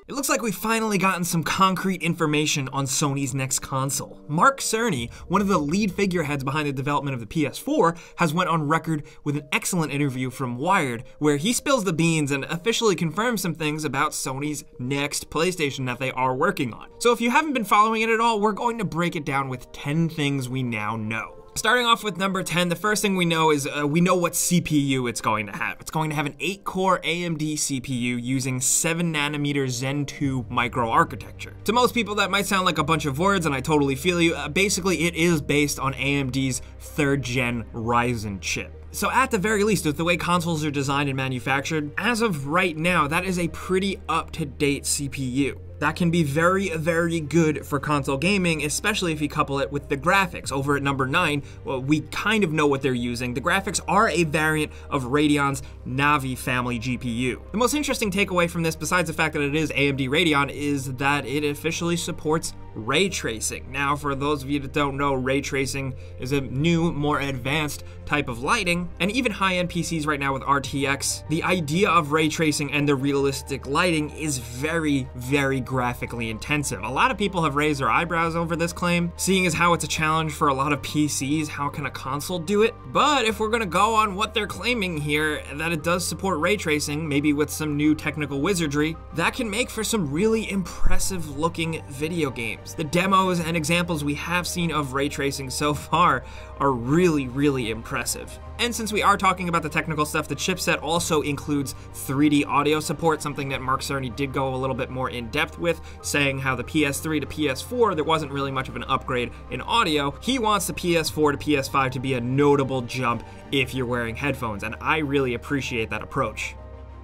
It looks like we've finally gotten some concrete information on Sony's next console. Mark Cerny, one of the lead figureheads behind the development of the PS4, has went on record with an excellent interview from Wired, where he spills the beans and officially confirms some things about Sony's next PlayStation that they are working on. So if you haven't been following it at all, we're going to break it down with 10 things we now know. Starting off with number 10, the first thing we know is we know what CPU it's going to have. It's going to have an 8-core AMD CPU using 7nm Zen 2 microarchitecture. To most people, that might sound like a bunch of words, and I totally feel you. Basically, it is based on AMD's 3rd-gen Ryzen chip. So at the very least, with the way consoles are designed and manufactured, as of right now, that is a pretty up-to-date CPU. That can be very, very good for console gaming, especially if you couple it with the graphics. Over at number 9, well, we kind of know what they're using. The graphics are a variant of Radeon's Navi family GPU. The most interesting takeaway from this, besides the fact that it is AMD Radeon, is that it officially supports ray tracing. Now, for those of you that don't know, ray tracing is a new, more advanced type of lighting, and even high-end PCs right now with RTX, the idea of ray tracing and the realistic lighting is very, very graphically intensive. A lot of people have raised their eyebrows over this claim, seeing as how it's a challenge for a lot of PCs. How can a console do it? But if we're gonna go on what they're claiming here, that it does support ray tracing, maybe with some new technical wizardry, that can make for some really impressive looking video games. The demos and examples we have seen of ray tracing so far are really, really impressive. And since we are talking about the technical stuff, the chipset also includes 3D audio support, something that Mark Cerny did go a little bit more in depth with, saying how the PS3 to PS4, there wasn't really much of an upgrade in audio. He wants the PS4 to PS5 to be a notable jump if you're wearing headphones, and I really appreciate that approach.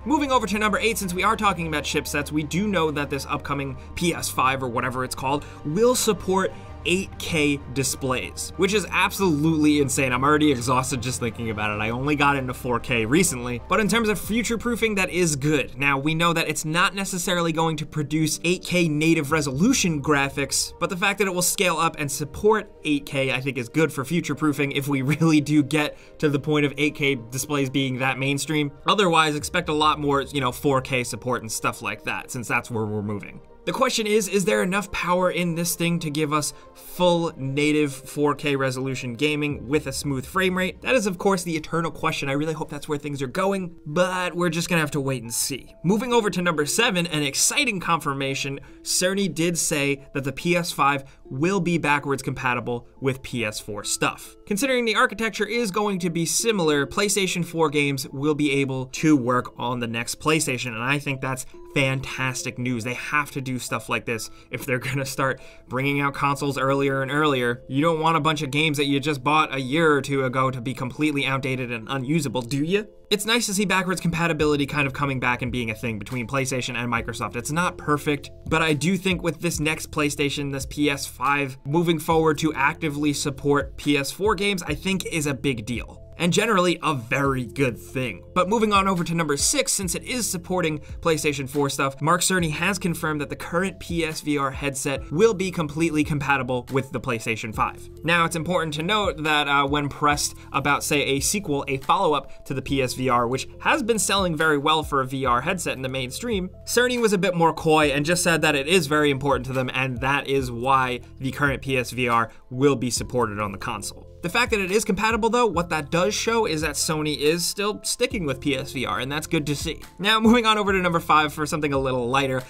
Moving over to number 8, since we are talking about chipsets, we do know that this upcoming PS5, or whatever it's called, will support 8K displays, which is absolutely insane. I'm already exhausted just thinking about it. I only got into 4K recently, but in terms of future-proofing, that is good. Now, we know that it's not necessarily going to produce 8K native resolution graphics, but the fact that it will scale up and support 8K, I think, is good for future-proofing if we really do get to the point of 8K displays being that mainstream. Otherwise, expect a lot more, 4K support and stuff like that, since that's where we're moving. The question is there enough power in this thing to give us full native 4K resolution gaming with a smooth frame rate? That is, of course, the eternal question. I really hope that's where things are going, but we're just gonna have to wait and see. Moving over to number 7, an exciting confirmation. Cerny did say that the PS5 will be backwards compatible with PS4 stuff. Considering the architecture is going to be similar, PlayStation 4 games will be able to work on the next PlayStation, and I think that's fantastic news. They have to do stuff like this if they're gonna start bringing out consoles earlier and earlier. You don't want a bunch of games that you just bought a year or two ago to be completely outdated and unusable, do you? It's nice to see backwards compatibility kind of coming back and being a thing between PlayStation and Microsoft. It's not perfect, but I do think with this next PlayStation, this PS5, moving forward to actively support PS4 games, I think is a big deal. And generally a very good thing. But moving on over to number 6, since it is supporting PlayStation 4 stuff, Mark Cerny has confirmed that the current PSVR headset will be completely compatible with the PlayStation 5. Now, it's important to note that when pressed about, say, a sequel, a follow-up to the PSVR, which has been selling very well for a VR headset in the mainstream, Cerny was a bit more coy and just said that it is very important to them, and that is why the current PSVR will be supported on the console. The fact that it is compatible, though, what that does show is that Sony is still sticking with PSVR, and that's good to see. Now, moving on over to number 5 for something a little lighter,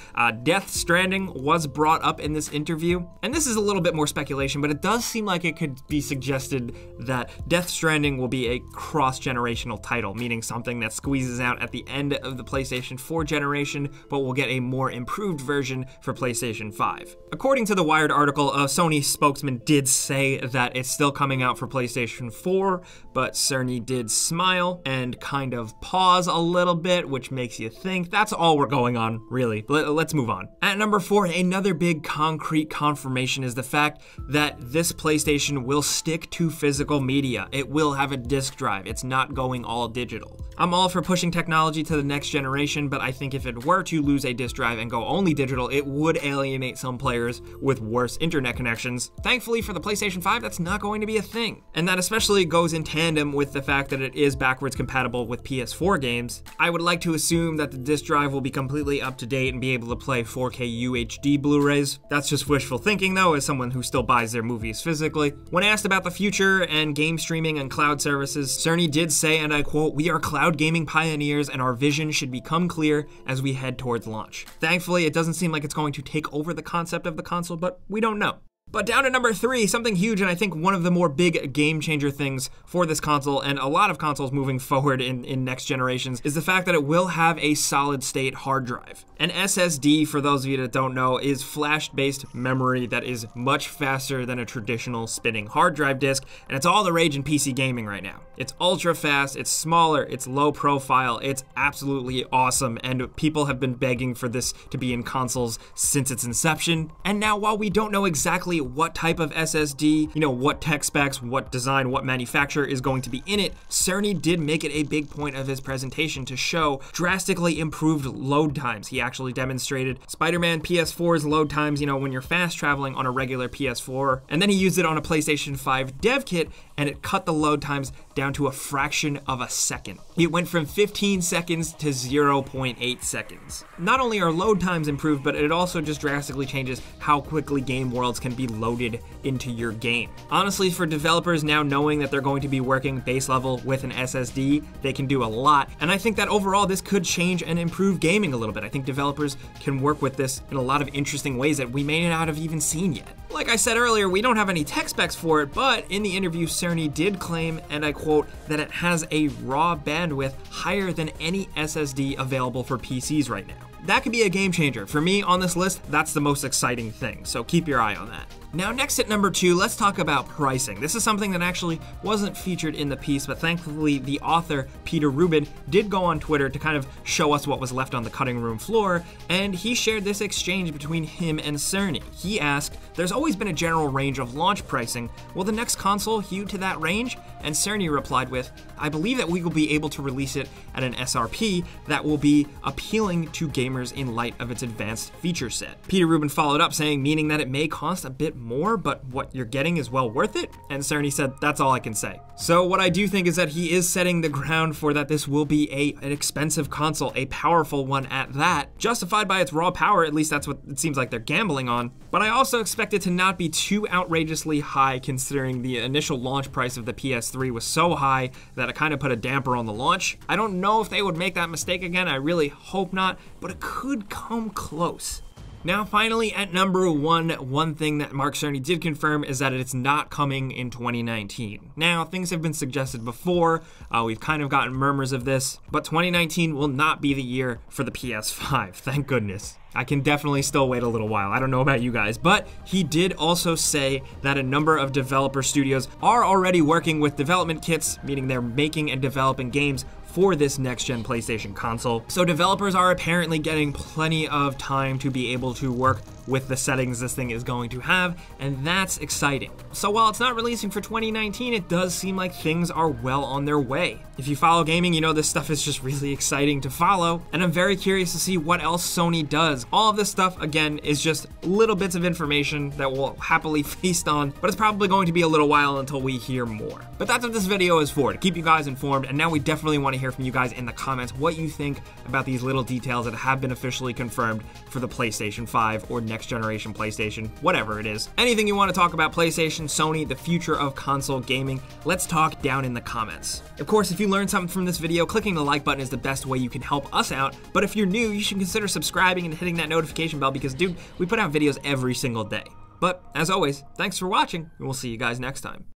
Death Stranding was brought up in this interview, and this is a little bit more speculation, but it does seem like it could be suggested that Death Stranding will be a cross-generational title, meaning something that squeezes out at the end of the PlayStation 4 generation, but will get a more improved version for PlayStation 5. According to the Wired article, a Sony spokesman did say that it's still coming out for PlayStation 4, but Cerny did smile and kind of pause a little bit, which makes you think that's all we're going on, really. Let's move on. At number 4, another big concrete confirmation is the fact that this PlayStation will stick to physical media. It will have a disc drive. It's not going all digital. I'm all for pushing technology to the next generation, but I think if it were to lose a disc drive and go only digital, it would alienate some players with worse internet connections. Thankfully for the PlayStation 5, that's not going to be a thing. thing. And that especially goes in tandem with the fact that it is backwards compatible with PS4 games. I would like to assume that the disc drive will be completely up to date and be able to play 4K UHD Blu-rays. That's just wishful thinking though, as someone who still buys their movies physically. When asked about the future and game streaming and cloud services, Cerny did say, and I quote, "We are cloud gaming pioneers and our vision should become clear as we head towards launch." Thankfully, it doesn't seem like it's going to take over the concept of the console, but we don't know. But down to number 3, something huge, and I think one of the more big game changer things for this console, and a lot of consoles moving forward in next generations, is the fact that it will have a solid state hard drive. An SSD, for those of you that don't know, is flash-based memory that is much faster than a traditional spinning hard drive disk, and it's all the rage in PC gaming right now. It's ultra fast, it's smaller, it's low profile, it's absolutely awesome, and people have been begging for this to be in consoles since its inception. And now, while we don't know exactly what type of SSD, what tech specs, what design, what manufacturer is going to be in it, Cerny did make it a big point of his presentation to show drastically improved load times. He actually demonstrated Spider-Man PS4's load times, when you're fast traveling on a regular PS4, and then he used it on a PlayStation 5 dev kit, and it cut the load times down to a fraction of a second. It went from 15 seconds to 0.8 seconds. Not only are load times improved, but it also just drastically changes how quickly game worlds can be loaded into your game. Honestly, for developers now knowing that they're going to be working base level with an SSD, they can do a lot, and I think that overall this could change and improve gaming a little bit. I think developers can work with this in a lot of interesting ways that we may not have even seen yet. Like I said earlier, we don't have any tech specs for it, but in the interview, Cerny did claim, and I quote, that it has a raw bandwidth higher than any SSD available for PCs right now. That could be a game changer. For me, on this list, that's the most exciting thing, so keep your eye on that. Now, next at number 2, let's talk about pricing. This is something that actually wasn't featured in the piece, but thankfully the author, Peter Rubin, did go on Twitter to kind of show us what was left on the cutting room floor, and he shared this exchange between him and Cerny. He asked, "There's always been a general range of launch pricing. Will the next console hew to that range?" And Cerny replied with, "I believe that we will be able to release it at an SRP that will be appealing to gamers in light of its advanced feature set." Peter Rubin followed up saying, meaning that it may cost a bit more, but what you're getting is well worth it? And Cerny said, "That's all I can say." So what I do think is that he is setting the ground for that this will be an expensive console, a powerful one at that, justified by its raw power. At least that's what it seems like they're gambling on. But I also expect it to not be too outrageously high, considering the initial launch price of the PS3 was so high that it kind of put a damper on the launch. I don't know if they would make that mistake again. I really hope not, but it could come close. Now, finally, at number 1, one thing that Mark Cerny did confirm is that it's not coming in 2019. Now, things have been suggested before. We've kind of gotten murmurs of this, but 2019 will not be the year for the PS5, thank goodness. I can definitely still wait a little while. I don't know about you guys, but he did also say that a number of developer studios are already working with development kits, meaning they're making and developing games for this next-gen PlayStation console. So developers are apparently getting plenty of time to be able to work with the settings this thing is going to have, and that's exciting. So while it's not releasing for 2019, it does seem like things are well on their way. If you follow gaming, you know this stuff is just really exciting to follow, and I'm very curious to see what else Sony does. All of this stuff, again, is just little bits of information that we'll happily feast on, but it's probably going to be a little while until we hear more. But that's what this video is for, to keep you guys informed, and now we definitely want to hear from you guys in the comments what you think about these little details that have been officially confirmed for the PlayStation 5 or next generation PlayStation, whatever it is. Anything you want to talk about PlayStation, Sony, the future of console gaming, let's talk down in the comments. Of course, if you learned something from this video, clicking the like button is the best way you can help us out, but if you're new, you should consider subscribing and hitting that notification bell because, dude, we put out videos every single day. But, as always, thanks for watching, and we'll see you guys next time.